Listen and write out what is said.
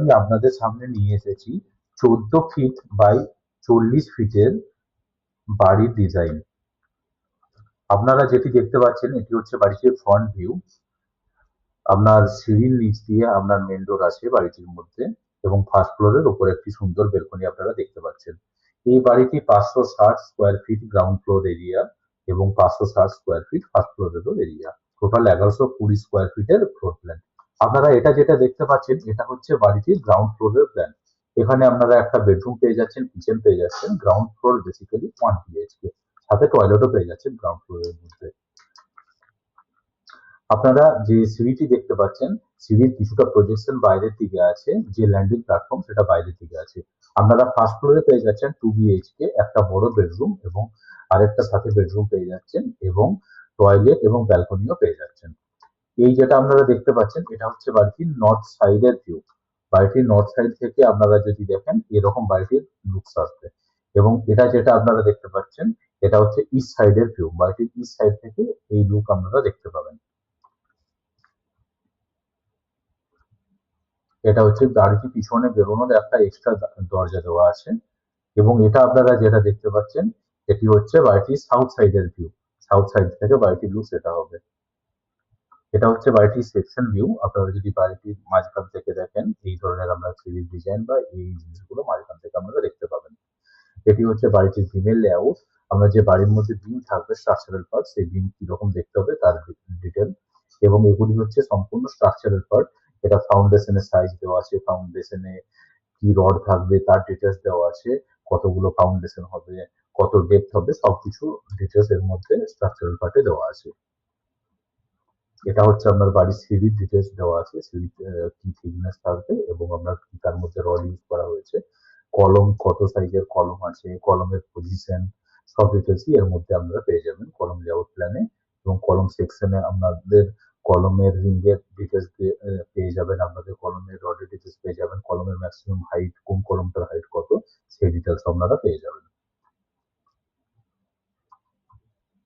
আমি আপনাদের সামনে নিয়ে এসেছি 14 ফিট বাই 40 ফিটের বাড়ির ডিজাইন। আপনারা যেটি দেখতে পাচ্ছেন এটি হচ্ছে বাড়িটির ফ্রন্ট ভিউ। আপনার সিঁড়ির নিচ দিয়ে আপনার মেন ডোর আছে বাড়িটির মধ্যে এবং ফার্স্ট ফ্লোরের উপরে একটি সুন্দর বেলকনি আপনারা দেখতে পাচ্ছেন। এই বাড়িটি 560 square feet ground floor area এবং 560 স্কোয়ার ফিট ফার্স্ট ফ্লোরেরও এরিয়া। টোটাল 1120 স্কোয়ার ফিটের ফ্লোর প্ল্যান। আপনারা এটা যেটা দেখতে পাচ্ছেন এটা হচ্ছে বাড়িটির গ্রাউন্ড ফ্লোরের প্ল্যান। এখানে আপনারা একটা বেডরুম পেয়ে যাচ্ছেন, কিচেন পেয়ে যাচ্ছেন। গ্রাউন্ড ফ্লোর বেসিক্যালি 1 BHK, সাথে টয়লেটও পেয়ে যাচ্ছেন গ্রাউন্ড ফ্লোরের মধ্যে। আপনারা যে সিঁড়িটি দেখতে পাচ্ছেন সিঁড়ির কিছুটা প্রজেকশন বাইরের দিকে আছে, যে ল্যান্ডিং প্ল্যাটফর্ম সেটা বাইরের দিকে আছে। আপনারা ফার্স্ট ফ্লোরে পেয়ে যাচ্ছেন 2 BHK, একটা বড় বেডরুম এবং আরেকটা সাথে বেডরুম পেয়ে যাচ্ছেন এবং টয়লেট এবং ব্যালকনিও পেয়ে যাচ্ছেন। এই যেটা আপনারা দেখতে পাচ্ছেন এটা হচ্ছে বাড়িটির নর্থ সাইডের ভিউ। বাড়িটির নর্থ সাইড থেকে আপনারা যদি দেখেন এরকম বাড়িটির লুকস আসবে। এবং এটা যেটা আপনারা দেখতে পাচ্ছেন এটা হচ্ছে ইস্ট সাইডের ভিউ। বাড়িটির ইস্ট সাইড থেকে এই লুক আপনারা দেখতে পাবেন। এটা হচ্ছে গাড়িটি পিছনে বেরোনোর একটা এক্সট্রা দরজা দেওয়া আছে। এবং এটা আপনারা যেটা দেখতে পাচ্ছেন এটি হচ্ছে বাড়িটির সাউথ সাইডের ভিউ। সাউথ সাইড থেকে বাড়িটির লুক এটা হবে। এটা হচ্ছে বাড়িটির সেকশন ভিউ। আপনারা যদি বাড়িটির মাঝখান থেকে দেখেন এই ধরনের আমরা সিঁড়ির ডিজাইন বা এই জিনিসগুলো মাঝখান থেকে আপনারা দেখতে পাবেন। এটি হচ্ছে বাড়িটির বিমের লেআউট। আমরা যে বাড়ির মধ্যে বিম থাকবে স্ট্রাকচারাল পার্ট, সেই বিম কিরকম দেখতে হবে তার ডিটেল। এবং এগুলি হচ্ছে সম্পূর্ণ স্ট্রাকচারাল পার্ট। এটা ফাউন্ডেশনের সাইজ দেওয়া আছে, ফাউন্ডেশনে কি রড থাকবে তার ডিটেলস দেওয়া আছে, কতগুলো ফাউন্ডেশন হবে, কত ডেপথ হবে, সবকিছু ডিটেলস এর মধ্যে স্ট্রাকচারাল পার্টে দেওয়া আছে। এটা হচ্ছে আপনার বাড়ির সিঁড়ির ডিটেলস দেওয়া আছে, সিঁড়িতে কি থিকনেস থাকবে এবং আপনার কি তার মধ্যে রড ইউজ করা হয়েছে, কলম কত সাইজের কলম আছে, কলমের পজিশন, সব ডিটেলসই এর মধ্যে আপনারা পেয়ে যাবেন কলম লেআউট প্ল্যানে। এবং কলম সেকশনে আপনাদের কলমের রিং এর ডিটেলস পেয়ে যাবেন, আপনাদের কলমের রডের ডিটেলস পেয়ে যাবেন, কলমের ম্যাক্সিমাম হাইট, কোন কলমটার হাইট কত সেই ডিটেলস আপনারা পেয়ে যাবেন।